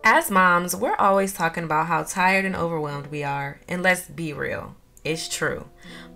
As moms, we're always talking about how tired and overwhelmed we are, and let's be real, it's true.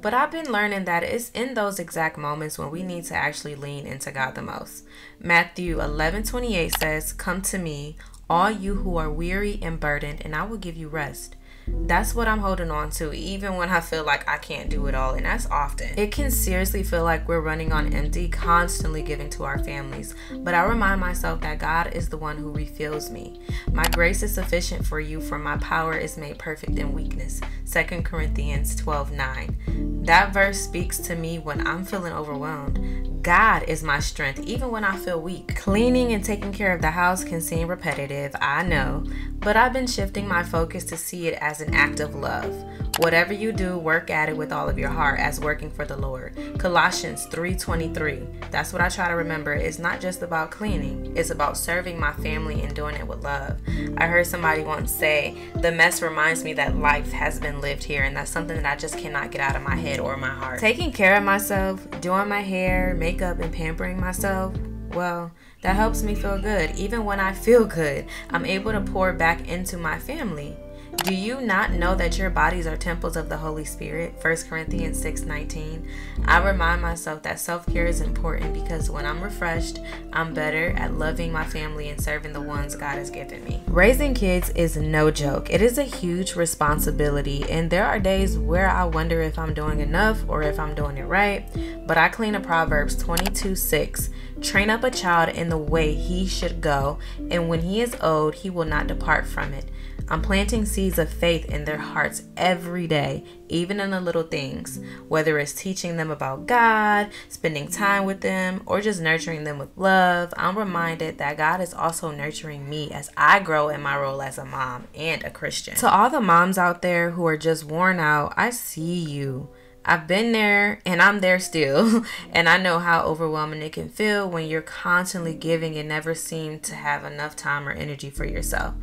But I've been learning that it's in those exact moments when we need to actually lean into God the most. Matthew 11:28 says, "Come to me, all you who are weary and burdened, and I will give you rest." That's what I'm holding on to, even when I feel like I can't do it all, and that's often. It can seriously feel like we're running on empty, constantly giving to our families. But I remind myself that God is the one who refills me. My grace is sufficient for you, for my power is made perfect in weakness. 2 Corinthians 12:9. That verse speaks to me when I'm feeling overwhelmed. God is my strength, even when I feel weak. Cleaning and taking care of the house can seem repetitive, I know, but I've been shifting my focus to see it as an act of love. Whatever you do, work at it with all of your heart as working for the Lord. Colossians 3:23. That's what I try to remember. It's not just about cleaning. It's about serving my family and doing it with love. I heard somebody once say, the mess reminds me that life has been lived here, and that's something that I just cannot get out of my head or my heart. Taking care of myself, doing my hair, makeup, and pampering myself, well, that helps me feel good. Even when I feel good, I'm able to pour back into my family. Do you not know that your bodies are temples of the Holy Spirit? 1 Corinthians 6:19. I remind myself that self-care is important because when I'm refreshed, I'm better at loving my family and serving the ones God has given me. Raising kids is no joke. It is a huge responsibility, and there are days where I wonder if I'm doing enough or if I'm doing it right. But I cling to Proverbs 22:6. Train up a child in the way he should go, and when he is old, he will not depart from it. I'm planting seeds of faith in their hearts every day, even in the little things, whether it's teaching them about God, spending time with them, or just nurturing them with love. I'm reminded that God is also nurturing me as I grow in my role as a mom and a Christian. To all the moms out there who are just worn out, I see you. I've been there and I'm there still, and I know how overwhelming it can feel when you're constantly giving and never seem to have enough time or energy for yourself.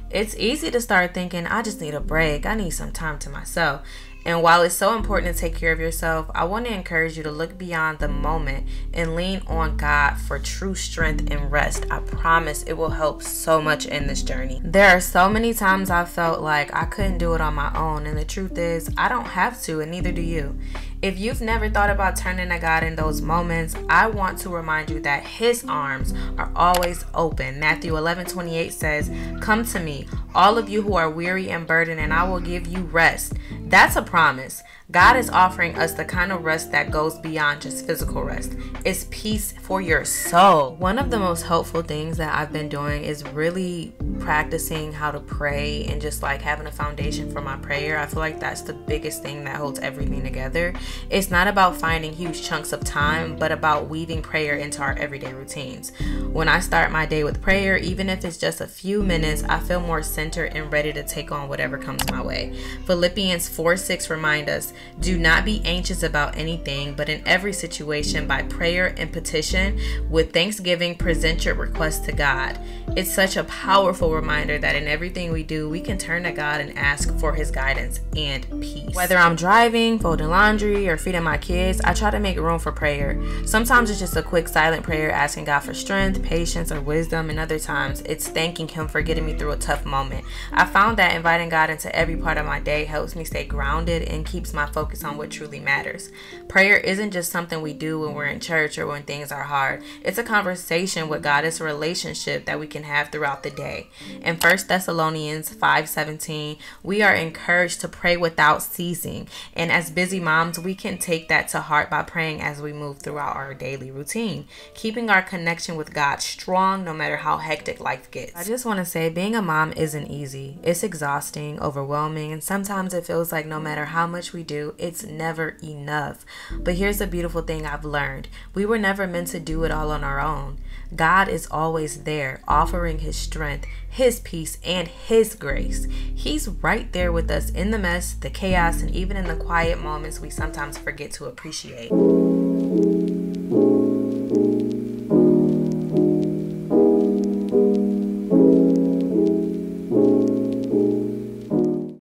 It's easy to start thinking, I just need a break. I need some time to myself. And while it's so important to take care of yourself, I want to encourage you to look beyond the moment and lean on God for true strength and rest. I promise it will help so much in this journey. There are so many times I felt like I couldn't do it on my own, and the truth is, I don't have to, and neither do you. If you've never thought about turning to God in those moments, I want to remind you that His arms are always open. Matthew 11:28 says, "Come to me, all of you who are weary and burdened, and I will give you rest." That's a promise. God is offering us the kind of rest that goes beyond just physical rest. It's peace for your soul. One of the most helpful things that I've been doing is really practicing how to pray and just like having a foundation for my prayer. I feel like that's the biggest thing that holds everything together. It's not about finding huge chunks of time, but about weaving prayer into our everyday routines. When I start my day with prayer, even if it's just a few minutes, I feel more centered and ready to take on whatever comes my way. Philippians 4:6 remind us, "Do not be anxious about anything, but in every situation by prayer and petition with thanksgiving present your requests to God." It's such a powerful reminder that in everything we do, we can turn to God and ask for His guidance and peace. Whether I'm driving, folding laundry, or feeding my kids, I try to make room for prayer. Sometimes it's just a quick silent prayer asking God for strength, patience, or wisdom, and other times it's thanking Him for getting me through a tough moment. I found that inviting God into every part of my day helps me stay grounded and keeps my focus on what truly matters. Prayer isn't just something we do when we're in church or when things are hard. It's a conversation with God. It's a relationship that we can have throughout the day. In 1 Thessalonians 5:17, we are encouraged to pray without ceasing. And as busy moms, we can take that to heart by praying as we move throughout our daily routine, keeping our connection with God strong no matter how hectic life gets. I just want to say, being a mom isn't easy. It's exhausting, overwhelming, and sometimes it feels like no matter how much we do, it's never enough. But here's the beautiful thing I've learned. We were never meant to do it all on our own. God is always there, offering His strength, His peace, and His grace. He's right there with us in the mess, the chaos, and even in the quiet moments we sometimes forget to appreciate.